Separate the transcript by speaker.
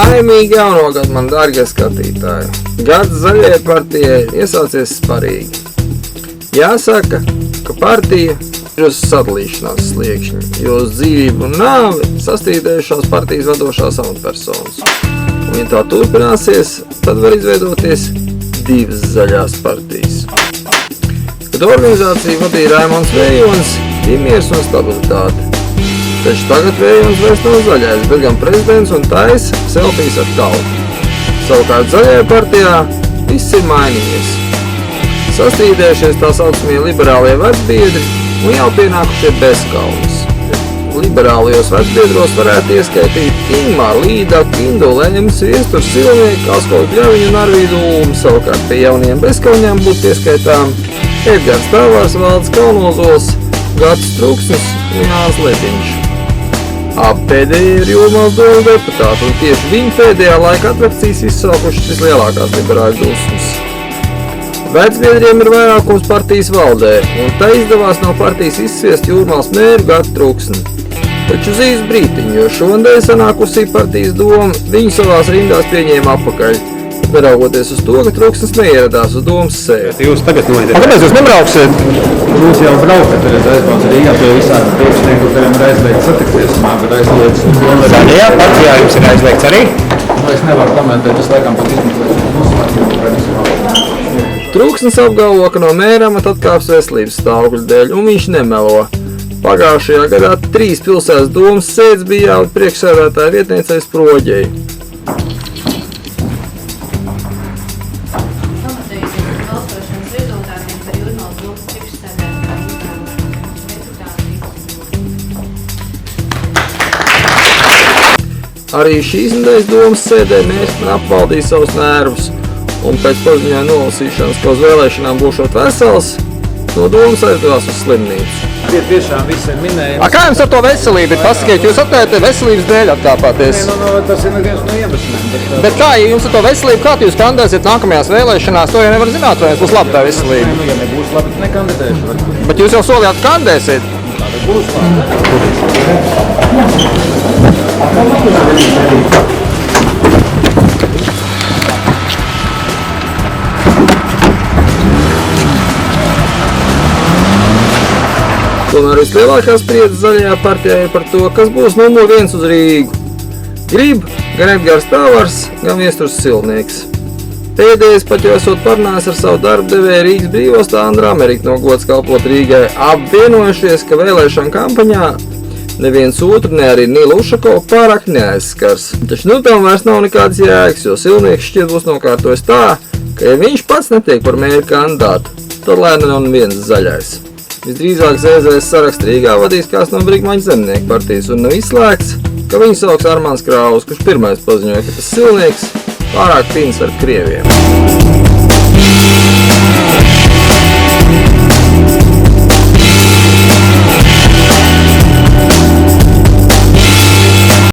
Speaker 1: Laimīgi jauno gadu, man dārgie skatītāji! Gads Zaļajai partijai iesācies sparīgi. Jāsaka, ka partija ir uz sadalīšanās sliekšņa, jo uz dzīvību un nāvi sastīdējušās partijas vadošās amatpersonas. Un, ja tā turpināsies, tad var izveidoties divas zaļās partijas. Kad organizāciju vadīja Raimonds Vējonis, bija miers un stabilitāte. Taču tagad Vējonis vairs nav zaļais, bet gan prezidents un taisa selfijas ar tautu. Savukārt Zaļajā partijā viss ir mainījies. Sastīdējušies tā saucamie liberālie vecbiedri un jau pienākušie bezkaunis. Liberālajos vecbiedros varētu ieskaitīt Ingmāru Līdaku, Indu Leņems, Viesturu Silnieku, Kaskovu Bļaviņu un Arvīdu Ulmu. Savukārt pie jauniem bezkauniem būtu pieskaitām Edgars Tāvārs, Valdis Kalnozols, Gatis Truksnis un Jānis Letiņš. Abi pēdējie ir Jūrmālas domu deputāti, un tieši viņi pēdējā laika atrakcijas izsaukušas vislielākās liberāļu dusmas. Vecbiedriem ir vairākums partijas valdē, un tā izdevās no partijas izsviest Jūrmālas mēru Gatu Truksni. Taču uz īsu brītiņu, jo šonadēļ sanākusī partijas doma viņu savās rindās pieņēma apakaļ, neraugoties uz to, ka Truksnis neieradās uz domas sēdi.
Speaker 2: Jūs tagad noiet.
Speaker 3: Kāpēc jūs nebrauksiet?
Speaker 4: Jūs jau braukat, tad aizbrauc Rīgā pie visām priekšnieku, kuriem ir aizliegts satikties, bet aizliegts.
Speaker 3: Zaļajā partijā jums ir aizliegts arī?
Speaker 4: Es nevaru komentēt, es laikam pat izmeklēšu.
Speaker 1: Truksnis apgalvo, ka no mēra amata atkāps veselības stāvokļa dēļ, un viņš nemelo. Pagājušajā gadā 3 pilsētas domas sēdes bija jāved priekšsēdētāja vietniecei Sproģei. Arī šīs nedēļas domas sēdē Mērs man apvaldīja savus nervus, un pēc paziņojuma nolasīšanas, ka uz vēlēšanām būšot vesels, no domas aizdevās uz slimnīcu.
Speaker 4: Tie tiešām visi ir minējumi.
Speaker 3: Kā jums ar to veselību ir? Pasakiet, jūs atklājat veselības dēļ atkāpāties.
Speaker 4: Tas ir viens no iemesliem.
Speaker 3: Bet kā, ja jums ar to veselību, kā jūs kandidēsiet nākamajās vēlēšanās, to jau nevar zināt, vai jums būs labi tā veselība.
Speaker 4: Ja nebūs labi, tad nekandidēšu.
Speaker 3: Bet jūs jau solījāt, ka kandidēsiet.
Speaker 4: Būs labi.
Speaker 1: Tomēr vislielākā spriedze Zaļajā partijā ir par to, kas būs numur 1 uz Rīgu. Grib gan Edgars Tāvārs, gan Viesturs Silnieks. Pēdējais pat jau esot parunājis ar savu darbu devēju Rīgas brīvostā Andra Amerika no gods kalpot Rīgai, apvienojušies, ka vēlēšana kampaņā neviens otru, ne arī Nilu Ušakovu pārāk neaizskars. Taču tam vairs nav nekādas jēgas, jo Silnieks šķiet būs nokārtojis tā, ka ja viņš pats netiek par mēra kandidātu, tad lai nav viens zaļais. Visdrīzāk ZZS sarakstu Rīgā vadīs kāds no Brigmaņu zemnieku partijas un nav izslēgts, ka viņu sauks Armāns Kraus, kurš pirmais paziņoja, ka tas Silnieks pārāk pins ar krieviem.